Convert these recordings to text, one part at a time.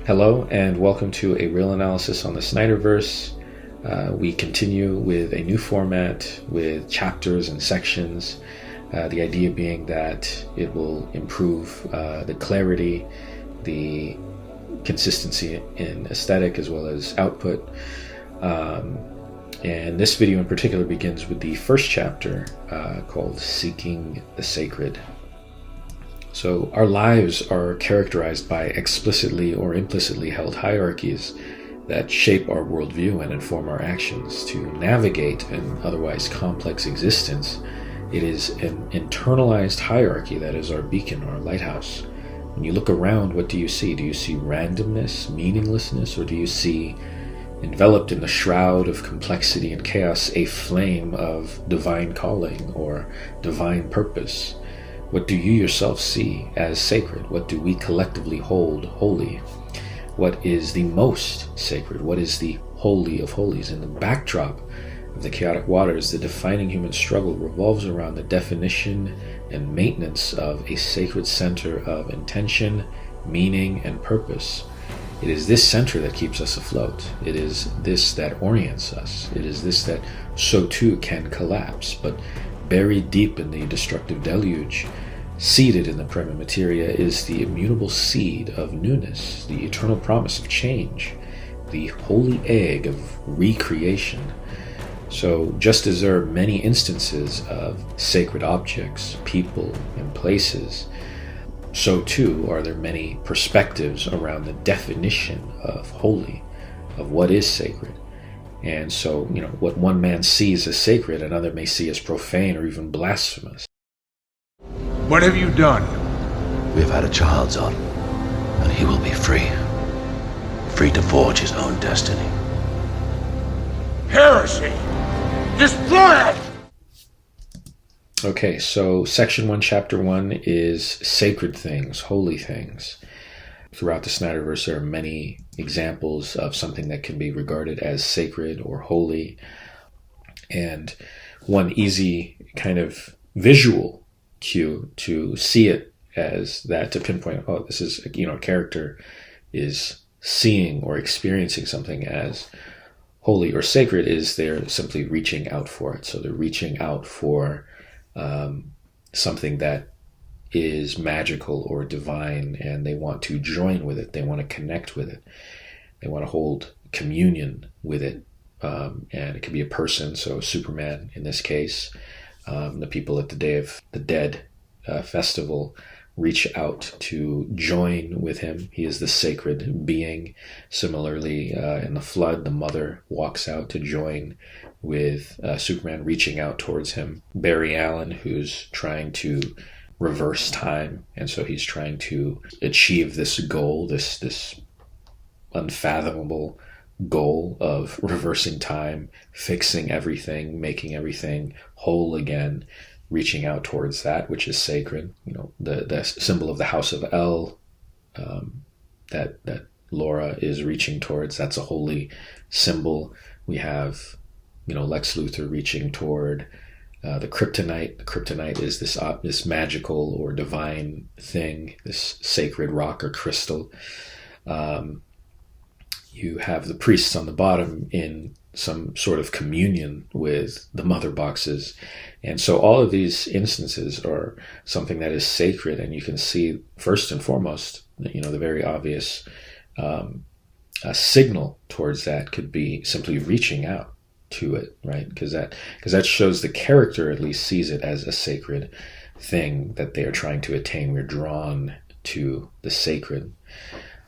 Hello and welcome to a real analysis on the SnyderVerse. We continue with a new format with chapters and sections. The idea being that it will improve the clarity, the consistency in aesthetic as well as output. And this video in particular begins with the first chapter called Seeking the Sacred. So our lives are characterized by explicitly or implicitly held hierarchies that shape our worldview and inform our actions. To navigate an otherwise complex existence, it is an internalized hierarchy that is our beacon, our lighthouse. When you look around, what do you see? Do you see randomness, meaninglessness, or do you see, enveloped in the shroud of complexity and chaos, a flame of divine calling or divine purpose? What do you yourself see as sacred? What do we collectively hold holy? What is the most sacred? What is the holy of holies? In the backdrop of the chaotic waters, the defining human struggle revolves around the definition and maintenance of a sacred center of intention, meaning, and purpose. It is this center that keeps us afloat. It is this that orients us. It is this that so too can collapse. But buried deep in the destructive deluge, seated in the prima materia, is the immutable seed of newness, the eternal promise of change, the holy egg of recreation. So just as there are many instances of sacred objects, people, and places, so too are there many perspectives around the definition of holy, of what is sacred. And so, what one man sees as sacred, another may see as profane or even blasphemous. What have you done? We've had a child, Zod, and he will be free. Free to forge his own destiny. Heresy! Destroy it! Okay, so Section 1, Chapter 1 is sacred things, holy things. Throughout the SnyderVerse, there are many examples of something that can be regarded as sacred or holy. And one easy kind of visual cue to see it as that, to pinpoint, oh, this is, a character is seeing or experiencing something as holy or sacred, is they're simply reaching out for it. So they're reaching out for something that is magical or divine, and they want to join with it. They want to connect with it. They want to hold communion with it. And it could be a person, so Superman in this case. The people at the Day of the Dead festival reach out to join with him. He is the sacred being. Similarly, in the flood, the mother walks out to join with Superman, reaching out towards him. Barry Allen, who's trying to reverse time, and so he's trying to achieve this goal, this unfathomable goal of reversing time, fixing everything, making everything whole again, reaching out towards that which is sacred. The symbol of the House of El, that Laura is reaching towards, that's a holy symbol. We have Lex Luthor reaching toward the kryptonite. The kryptonite is this magical or divine thing, this sacred rock or crystal. You have the priests on the bottom in some sort of communion with the mother boxes. And so all of these instances are something that is sacred, and you can see first and foremost, the very obvious signal towards that could be simply reaching out to it, right? Because that shows the character at least sees it as a sacred thing that they are trying to attain. We're drawn to the sacred.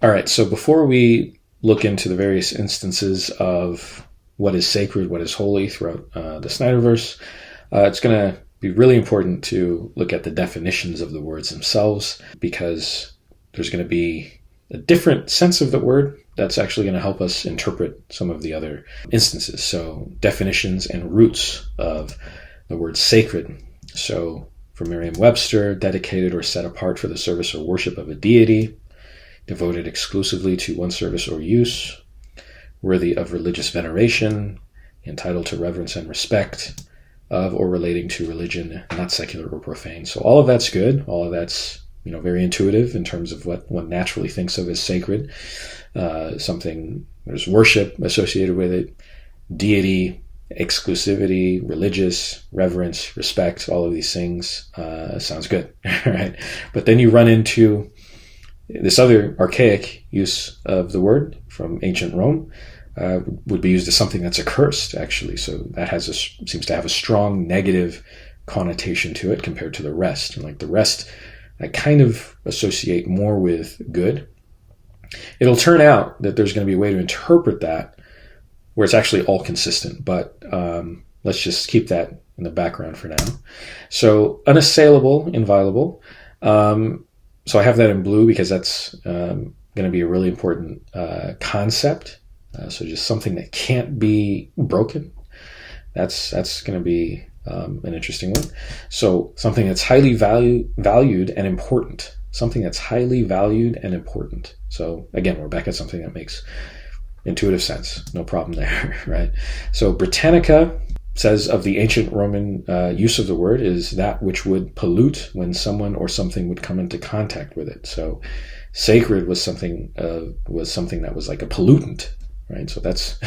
All right, so before we look into the various instances of what is sacred, what is holy throughout the SnyderVerse, it's going to be really important to look at the definitions of the words themselves, because there's going to be a different sense of the word that's actually going to help us interpret some of the other instances. So definitions and roots of the word sacred. So for Merriam-Webster, dedicated or set apart for the service or worship of a deity, devoted exclusively to one service or use, worthy of religious veneration, entitled to reverence and respect, of or relating to religion, not secular or profane. So all of that's good. All of that's very intuitive in terms of what one naturally thinks of as sacred. Something, there's worship associated with it, deity, exclusivity, religious, reverence, respect, all of these things. Sounds good, right? But then you run into this other archaic use of the word from ancient Rome, would be used as something that's accursed, actually. So that seems to have a strong negative connotation to it compared to the rest. And like the rest, I kind of associate more with good. It'll turn out that there's going to be a way to interpret that where it's actually all consistent, but let's just keep that in the background for now. So unassailable, inviolable. So I have that in blue because that's going to be a really important concept. So just something that can't be broken. That's going to be an interesting one. So something that's highly valued and important. Something that's highly valued and important. So again, we're back at something that makes intuitive sense. No problem there, right? So Britannica says of the ancient Roman use of the word is that which would pollute when someone or something would come into contact with it. So sacred was something that was like a pollutant, right? So that's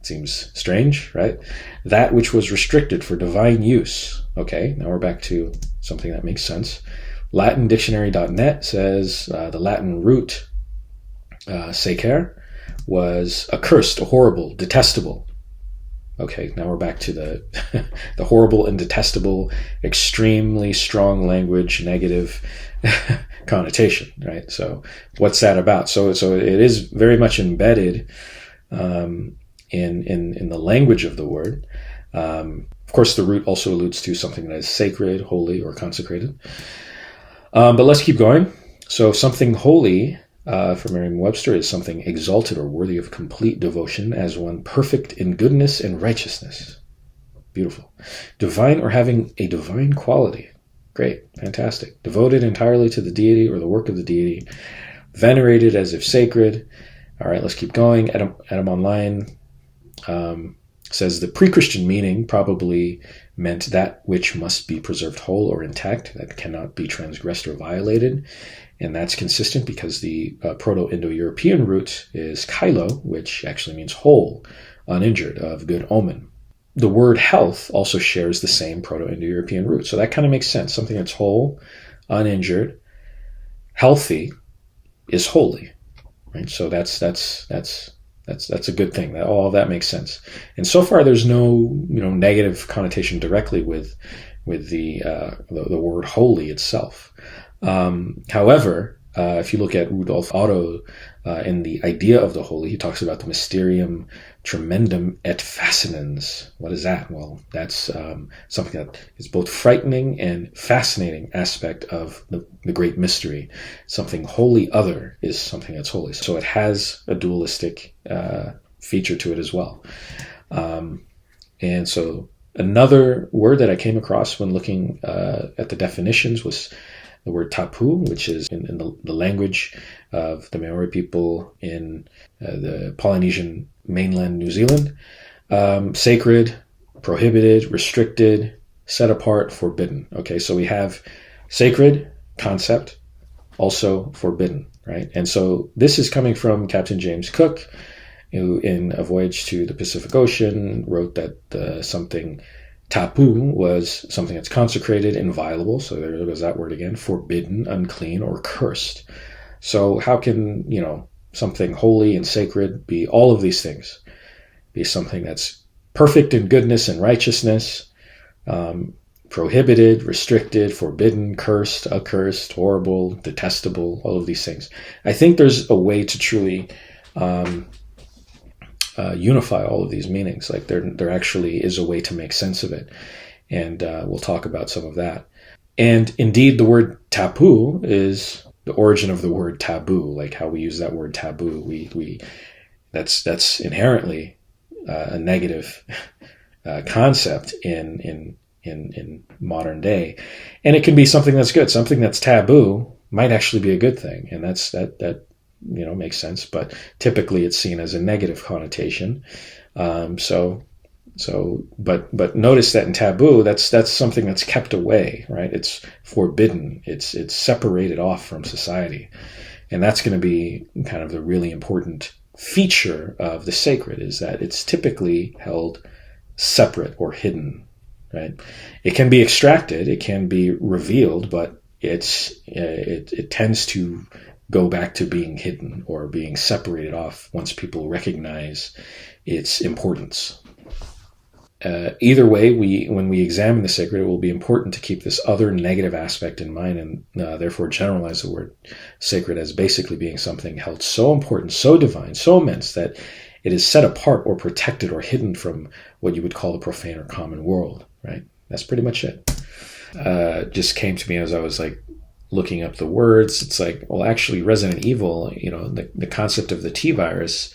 seems strange, right? That which was restricted for divine use. Okay, now we're back to something that makes sense. LatinDictionary.net says the Latin root sacer was accursed, horrible, detestable. Okay, now we're back to the the horrible and detestable, extremely strong language, negative connotation, right? So what's that about? So it is very much embedded in the language of the word. Of course, the root also alludes to something that is sacred, holy, or consecrated. But let's keep going. So something holy, for Merriam-Webster, is something exalted or worthy of complete devotion as one perfect in goodness and righteousness. Beautiful. Divine or having a divine quality. Great. Fantastic. Devoted entirely to the deity or the work of the deity. Venerated as if sacred. All right, let's keep going. Adam Online says the pre-Christian meaning probably meant that which must be preserved whole or intact, that cannot be transgressed or violated. And that's consistent because the Proto-Indo-European root is kylo, which actually means whole, uninjured, of good omen. The word health also shares the same Proto-Indo-European root. So that kind of makes sense. Something that's whole, uninjured, healthy is holy, right? So that's a good thing. All of that makes sense. And so far, there's no negative connotation directly with the word holy itself. However, if you look at Rudolf Otto in the idea of the holy, he talks about the mysterium tremendum et fascinans. What is that? Well, that's something that is both frightening and fascinating aspect of the great mystery. Something wholly other is something that's holy. So it has a dualistic feature to it as well. And so another word that I came across when looking at the definitions was the word tapu, which is in the language of the Maori people in the Polynesian mainland New Zealand. Sacred, prohibited, restricted, set apart, forbidden. Okay, so we have sacred concept, also forbidden, right? And so this is coming from Captain James Cook, who in A Voyage to the Pacific Ocean wrote that something tapu was something that's consecrated, inviolable, so there goes that word again, forbidden, unclean, or cursed. So how can, something holy and sacred be all of these things? Be something that's perfect in goodness and righteousness, prohibited, restricted, forbidden, cursed, accursed, horrible, detestable, all of these things. I think there's a way to truly unify all of these meanings. Like there actually is a way to make sense of it. And we'll talk about some of that. And indeed, the word tapu is the origin of the word taboo, like how we use that word taboo. That's inherently a negative concept in modern day. And it can be something that's good. Something that's taboo might actually be a good thing. And that makes sense, but typically it's seen as a negative connotation. So So, but notice that in taboo, that's something that's kept away, right? It's forbidden. It's separated off from society, and that's going to be kind of the really important feature of the sacred, is that it's typically held separate or hidden, right? It can be extracted, it can be revealed, but it tends to go back to being hidden or being separated off once people recognize its importance. Either way, when we examine the sacred, it will be important to keep this other negative aspect in mind, and therefore generalize the word sacred as basically being something held so important, so divine, so immense that it is set apart or protected or hidden from what you would call the profane or common world, right? That's pretty much it. Just came to me as I was like looking up the words. It's like, well, actually Resident Evil, the concept of the T-virus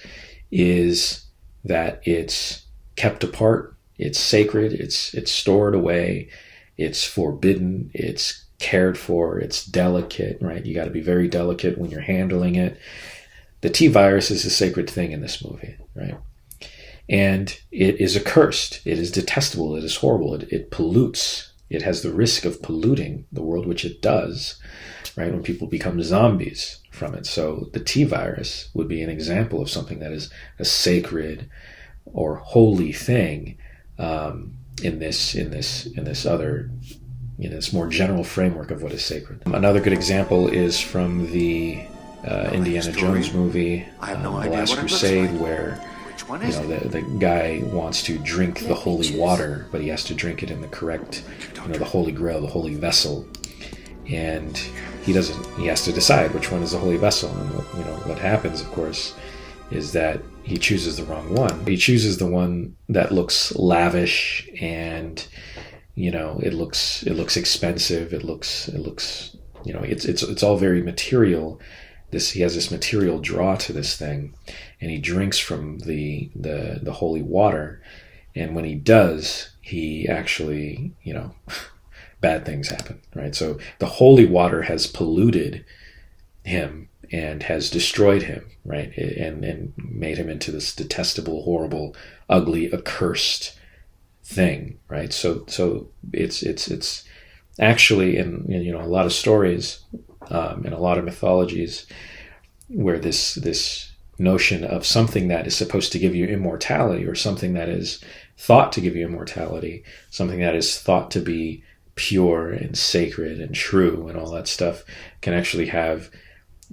is that it's kept apart, it's sacred, it's stored away, it's forbidden, it's cared for, it's delicate, right? You got to be very delicate when you're handling it. The T-virus is a sacred thing in this movie, right? And it is accursed, it is detestable, it is horrible, it pollutes, it has the risk of polluting the world, which it does, right, when people become zombies from it. So the T-virus would be an example of something that is a sacred or holy thing in this other, this more general framework of what is sacred. Another good example is from the Indiana Jones movie, The Last Crusade, where the guy wants to drink the holy water, but he has to drink it in the correct, the Holy Grail, the holy vessel, and he has to decide which one is the holy vessel. And what happens, of course, is that he chooses the wrong one. He chooses the one that looks lavish, and it looks expensive. It looks it's all very material. He has this material draw to this thing, and he drinks from the holy water, and when he does, he actually bad things happen, right? So the holy water has polluted him and has destroyed him, right? And made him into this detestable, horrible, ugly, accursed thing, right? So it's actually in a lot of stories, in a lot of mythologies, where this notion of something that is supposed to give you immortality, or something that is thought to give you immortality, something that is thought to be pure and sacred and true and all that stuff, can actually have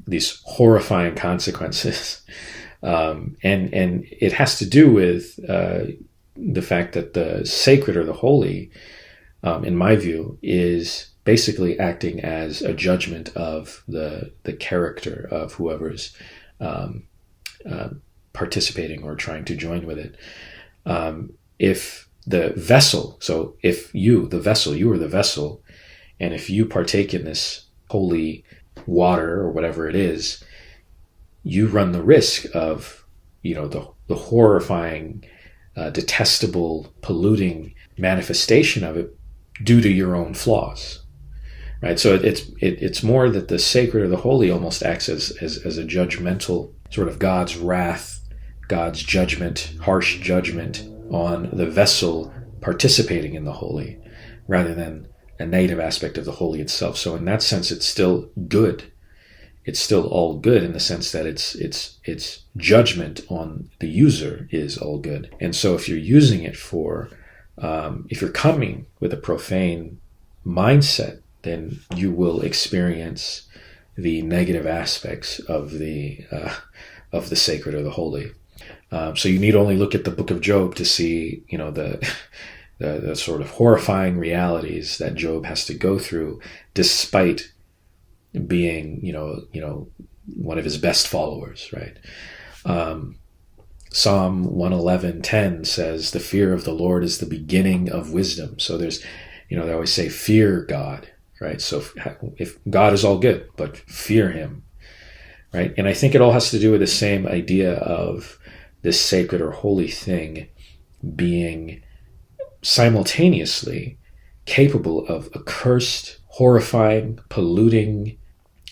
these horrifying consequences. And it has to do with the fact that the sacred or the holy, in my view, is basically acting as a judgment of the character of whoever's participating or trying to join with it. If the vessel, so if you are the vessel, and if you partake in this holy water or whatever it is, you run the risk of, the horrifying, detestable, polluting manifestation of it due to your own flaws, right? So it's more that the sacred or the holy almost acts as a judgmental sort of God's wrath, God's judgment, harsh judgment on the vessel participating in the holy, rather than a negative aspect of the holy itself. So in that sense, it's still good. It's still all good in the sense that its judgment on the user is all good. And so if you're using it for, if you're coming with a profane mindset, then you will experience the negative aspects of the sacred or the holy. So you need only look at the Book of Job to see, the sort of horrifying realities that Job has to go through, despite being, one of his best followers, right? Psalm 111:10 says, "The fear of the Lord is the beginning of wisdom." So there's, they always say, fear God, right? So if God is all good, but fear him, right? And I think it all has to do with the same idea of this sacred or holy thing being simultaneously capable of accursed, horrifying, polluting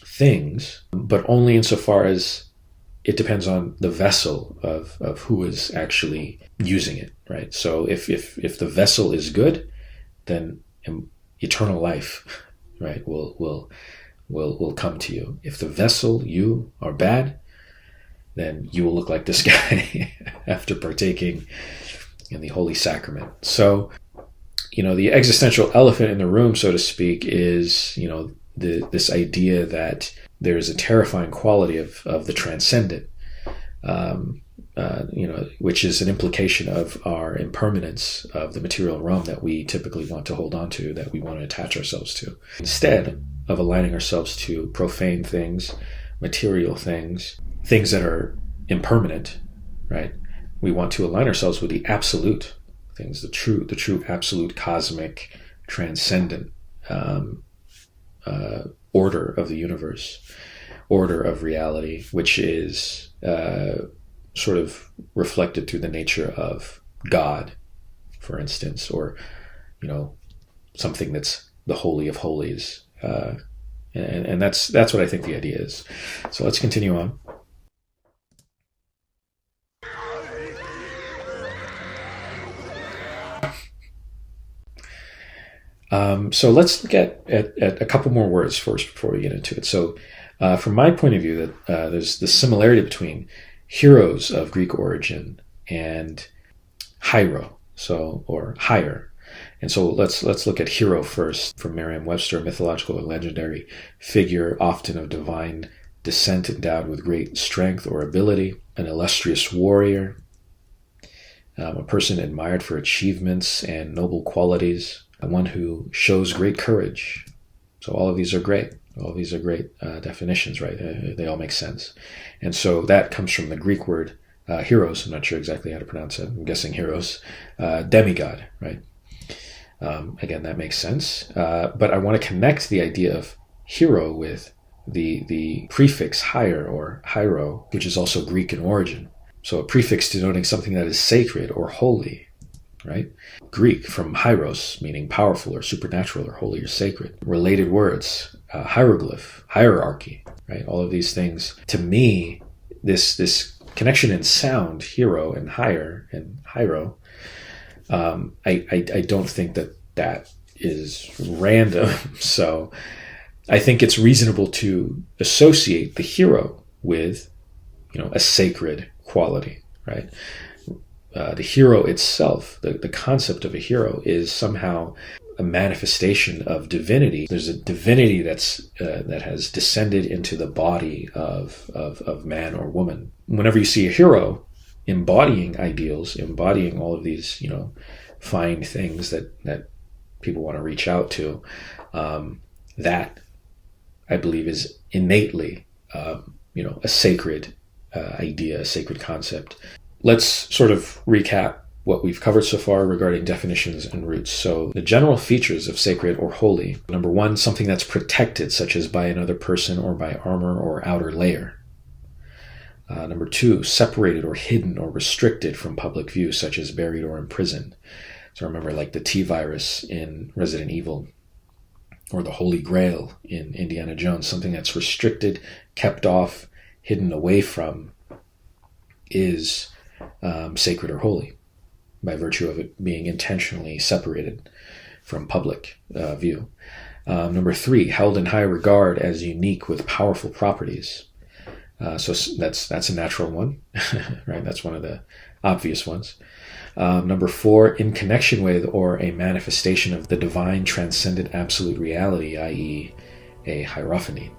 things, but only insofar as it depends on the vessel of who is actually using it, right? So if the vessel is good, then eternal life, right, will come to you. If the vessel, you, are bad, then you will look like this guy after partaking in the Holy Sacrament. So, the existential elephant in the room, so to speak, is, this idea that there's a terrifying quality of the transcendent, which is an implication of our impermanence of the material realm that we typically want to hold on to, that we want to attach ourselves to. Instead of aligning ourselves to profane things, material things that are impermanent, right? We want to align ourselves with the absolute things, the true absolute cosmic transcendent order of the universe, order of reality, which is sort of reflected through the nature of God, for instance, or something that's the Holy of Holies, and that's what I think the idea is. So let's continue on. So let's look at a couple more words first before we get into it. So from my point of view, that there's this similarity between heroes of Greek origin and Hiero, or Ayer. And so let's look at hero first. From Merriam-Webster, mythological or legendary figure, often of divine descent, endowed with great strength or ability, an illustrious warrior, a person admired for achievements and noble qualities, one who shows great courage. So all of these are great. All of these are great definitions, right? They all make sense. And so that comes from the Greek word heroes. I'm not sure exactly how to pronounce it. I'm guessing heroes. Demigod, right? Again, that makes sense. But I want to connect the idea of hero with the prefix higher or hiero, which is also Greek in origin. So a prefix denoting something that is sacred or holy, right? Greek from hieros, meaning powerful or supernatural or holy or sacred. Related words, hieroglyph, hierarchy, right? All of these things. To me, this connection in sound, hero and higher and hiero, I don't think that is random. So I think it's reasonable to associate the hero with, a sacred quality, right? The hero itself, the concept of a hero, is somehow a manifestation of divinity. There's a divinity that has descended into the body of man or woman. Whenever you see a hero embodying ideals, embodying all of these, fine things that people want to reach out to, that I believe is innately, a sacred idea, a sacred concept. Let's sort of recap what we've covered so far regarding definitions and roots. So the general features of sacred or holy. Number one, something that's protected, such as by another person or by armor or outer layer. Number two, separated or hidden or restricted from public view, such as buried or imprisoned. So remember, like the T-virus in Resident Evil, or the Holy Grail in Indiana Jones, something that's restricted, kept off, hidden away from, is sacred or holy by virtue of it being intentionally separated from public view. Number three, held in high regard as unique with powerful properties. So that's a natural one, right? That's one of the obvious ones. Number four, in connection with or a manifestation of the divine transcendent absolute reality, i.e. a hierophany.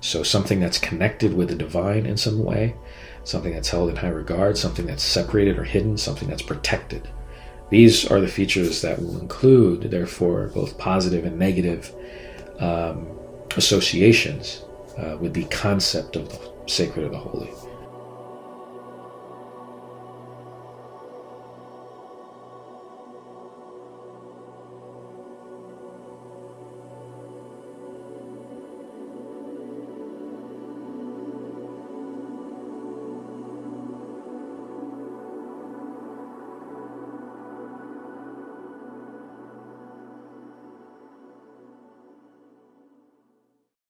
So something that's connected with the divine in some way, something that's held in high regard, something that's separated or hidden, something that's protected. These are the features that will include, therefore, both positive and negative associations with the concept of the sacred or the holy.